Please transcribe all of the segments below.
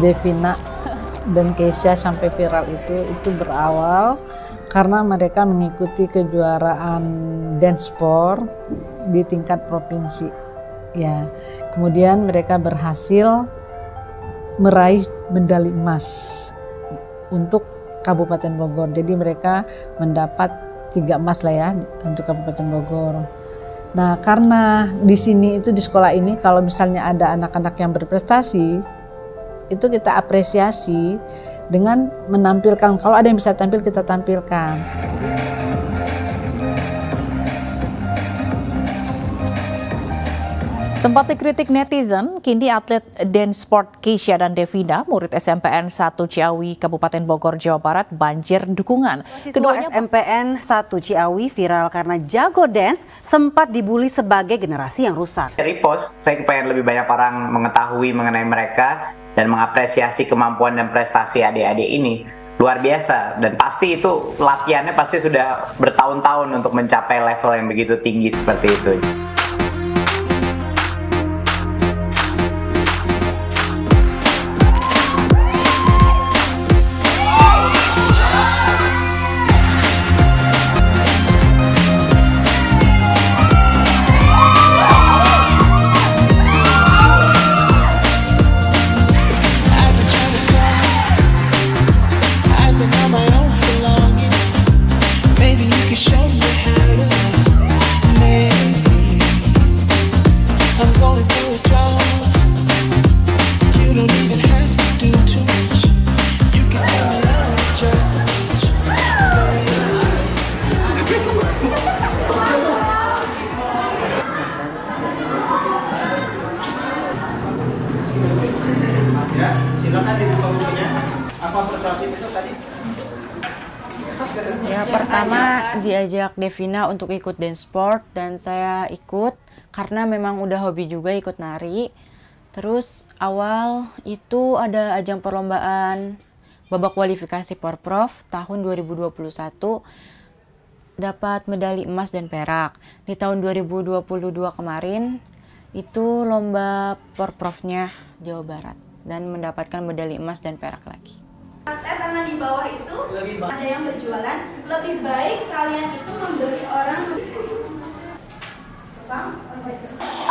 Devina dan Keisha sampai viral itu berawal karena mereka mengikuti kejuaraan dance sport di tingkat provinsi. Ya, kemudian mereka berhasil meraih medali emas untuk Kabupaten Bogor. Jadi mereka mendapat 3 emas lah ya untuk Kabupaten Bogor. Nah, karena di sini itu di sekolah ini kalau misalnya ada anak-anak yang berprestasi, itu kita apresiasi dengan menampilkan, kalau ada yang bisa tampil kita tampilkan. Sempat dikritik netizen, kini atlet dance sport Keisha dan Devina, murid SMPN 1 Ciawi, Kabupaten Bogor, Jawa Barat, banjir dukungan. Keduanya SMPN 1 Ciawi viral karena jago dance, sempat dibully sebagai generasi yang rusak. Dari post, saya pengen lebih banyak orang mengetahui mengenai mereka dan mengapresiasi kemampuan dan prestasi adik-adik ini. Luar biasa, dan pasti itu latihannya pasti sudah bertahun-tahun untuk mencapai level yang begitu tinggi seperti itu. Silakan dibuka bukunya. Apa prestasi itu tadi? Ya, pertama diajak Devina untuk ikut dance sport dan saya ikut karena memang udah hobi juga ikut nari. Terus awal itu ada ajang perlombaan babak kualifikasi Porprov tahun 2021, dapat medali emas dan perak. Di tahun 2022 kemarin itu lomba Porprovnya Jawa Barat dan mendapatkan medali emas dan perak lagi. Karena di bawah itu ada yang berjualan, lebih baik kalian itu membeli orang.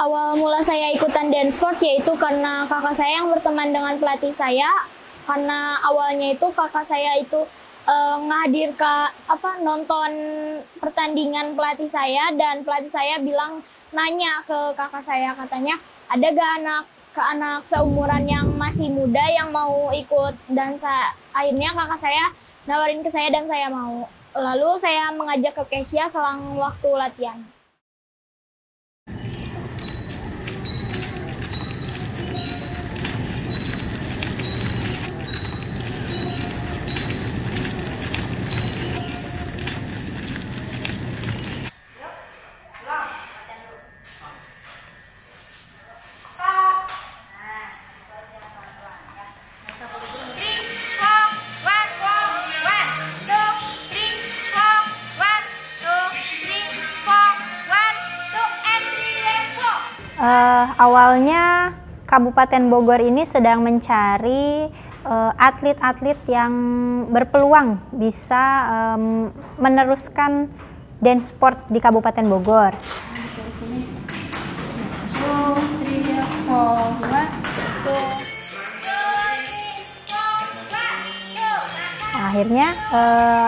Awal mula saya ikutan dance sport yaitu karena kakak saya yang berteman dengan pelatih saya. Karena awalnya itu kakak saya itu nonton pertandingan pelatih saya, dan pelatih saya nanya ke kakak saya, katanya ada gak anak seumuran yang masih muda yang mau ikut, dan akhirnya kakak saya nawarin ke saya dan saya mau. Lalu saya mengajak ke Keisha selang waktu latihan. Awalnya Kabupaten Bogor ini sedang mencari atlet-atlet yang berpeluang bisa meneruskan dance sport di Kabupaten Bogor. Akhirnya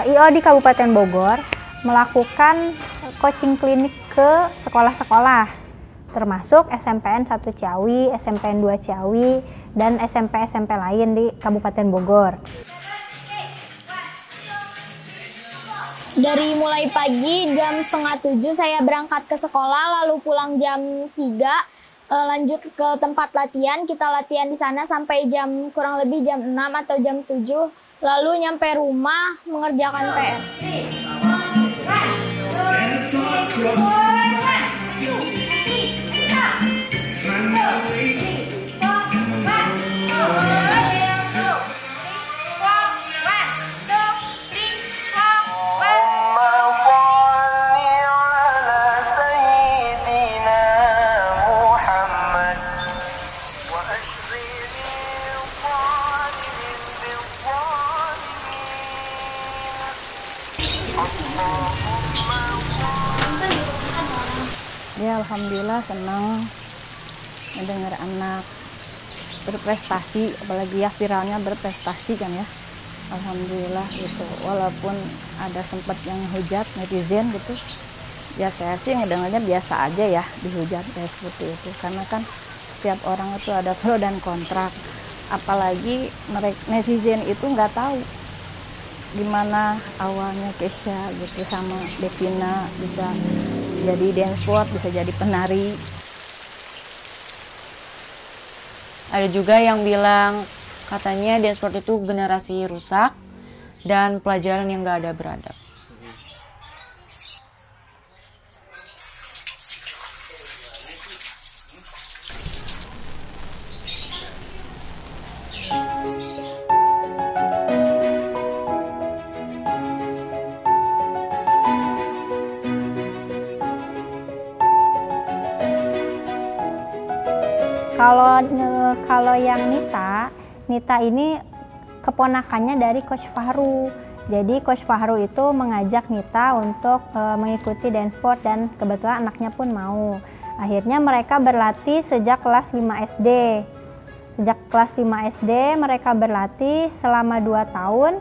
IO di Kabupaten Bogor melakukan coaching klinik ke sekolah-sekolah, termasuk SMPN 1 Ciawi, SMPN 2 Ciawi, dan SMP-SMP lain di Kabupaten Bogor. Dari mulai pagi jam 6:30 saya berangkat ke sekolah, lalu pulang jam 3, lanjut ke tempat latihan. Kita latihan di sana sampai kurang lebih jam 6 atau jam 7, lalu nyampe rumah mengerjakan PR. Ya alhamdulillah senang mendengar anak berprestasi, apalagi ya viralnya berprestasi kan ya. Alhamdulillah gitu. Walaupun ada sempat yang hujat netizen gitu, ya saya sih ngedengarnya biasa aja ya dihujat kayak seperti itu. Karena kan setiap orang itu ada pro dan kontra. Apalagi mereka netizen itu nggak tahu gimana awalnya Kesha gitu sama Devina bisa jadi dance sport, bisa jadi penari. Ada juga yang bilang katanya dance sport itu generasi rusak dan pelajaran yang nggak ada beradab. Kalau yang Nita ini keponakannya dari Coach Fahru. Jadi Coach Fahru itu mengajak Nita untuk mengikuti dance sport dan kebetulan anaknya pun mau. Akhirnya mereka berlatih sejak kelas 5 SD. Sejak kelas 5 SD mereka berlatih selama 2 tahun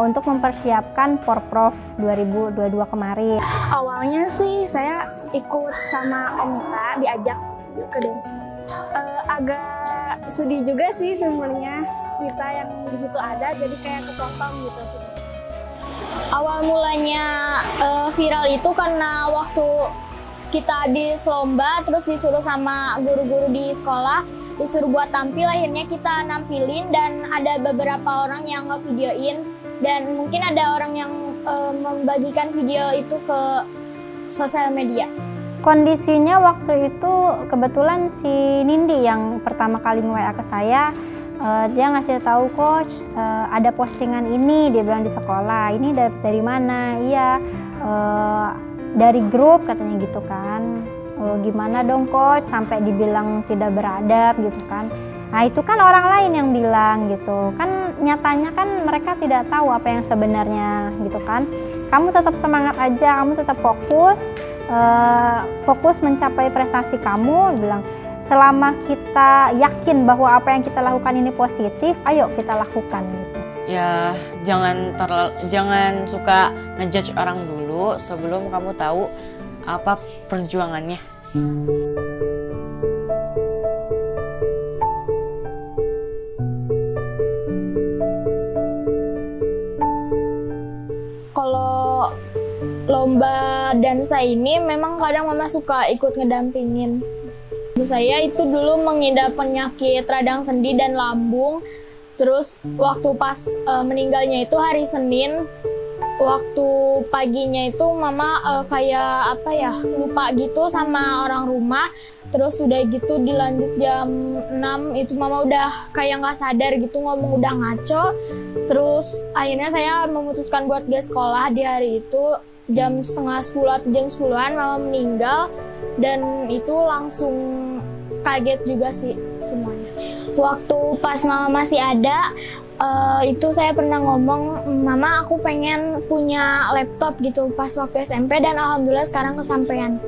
untuk mempersiapkan Porprov 2022 kemarin. Awalnya sih saya ikut sama Om Nita, diajak ke dance sport. Agak sedih juga sih sebenarnya kita yang di situ ada, jadi kayak kepotong gitu. Awal mulanya viral itu karena waktu kita habis lomba, terus disuruh sama guru-guru di sekolah, disuruh buat tampil, akhirnya kita nampilin dan ada beberapa orang yang ngevideoin dan mungkin ada orang yang membagikan video itu ke sosial media. Kondisinya waktu itu kebetulan si Nindi yang pertama kali nge-WA ke saya, dia ngasih tahu coach ada postingan ini, dia bilang di sekolah. Ini dari mana? Iya, dari grup katanya gitu kan. Gimana dong coach sampai dibilang tidak beradab gitu kan. Nah itu kan orang lain yang bilang gitu kan, nyatanya kan mereka tidak tahu apa yang sebenarnya gitu kan. Kamu tetap semangat aja, kamu tetap fokus mencapai prestasi kamu, bilang selama kita yakin bahwa apa yang kita lakukan ini positif, ayo kita lakukan gitu. Ya jangan suka ngejudge orang dulu sebelum kamu tahu apa perjuangannya. Kalau lomba dansa ini memang kadang mama suka ikut ngedampingin. Saya itu dulu mengidap penyakit radang sendi dan lambung. Terus waktu pas meninggalnya itu hari Senin, waktu paginya itu mama kayak lupa gitu sama orang rumah. Terus udah gitu dilanjut jam 6 itu mama udah kayak nggak sadar gitu, ngomong udah ngaco. Terus akhirnya saya memutuskan buat gak sekolah di hari itu. Jam setengah 10 atau jam 10-an mama meninggal dan itu langsung kaget juga sih semuanya. Waktu pas mama masih ada, itu saya pernah ngomong, mama aku pengen punya laptop gitu pas waktu SMP dan alhamdulillah sekarang kesampaian.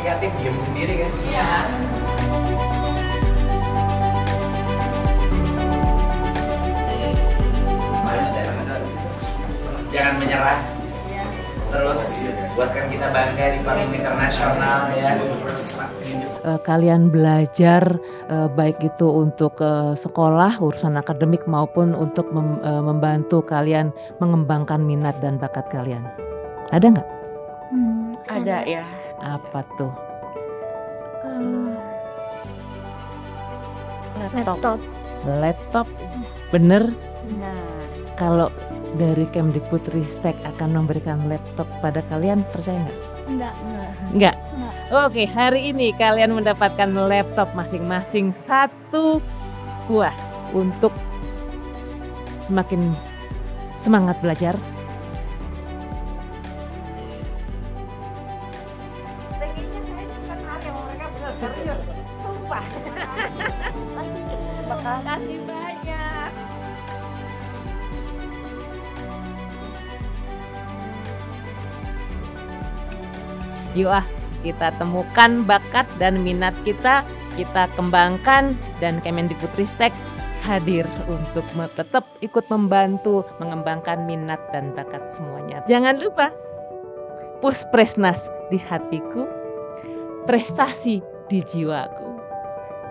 Negatif diem sendiri kan? Iya. Jangan menyerah. Terus buatkan kita bangga di panggung internasional ya. Kalian belajar baik itu untuk sekolah, urusan akademik maupun untuk membantu kalian mengembangkan minat dan bakat kalian. Ada nggak? Ada ya. Apa tuh? Laptop. Bener? Kalau dari Kemdikbudristek akan memberikan laptop pada kalian, percaya nggak? Enggak. Oke, hari ini kalian mendapatkan laptop masing-masing 1 buah untuk semakin semangat belajar. Sumpah. Terima kasih banyak. Yuk kita temukan bakat dan minat kita kembangkan, dan Kemendikbudristek hadir untuk tetap ikut membantu mengembangkan minat dan bakat semuanya. Jangan lupa, Puspresnas di hatiku, prestasi di jiwaku.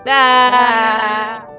Dah.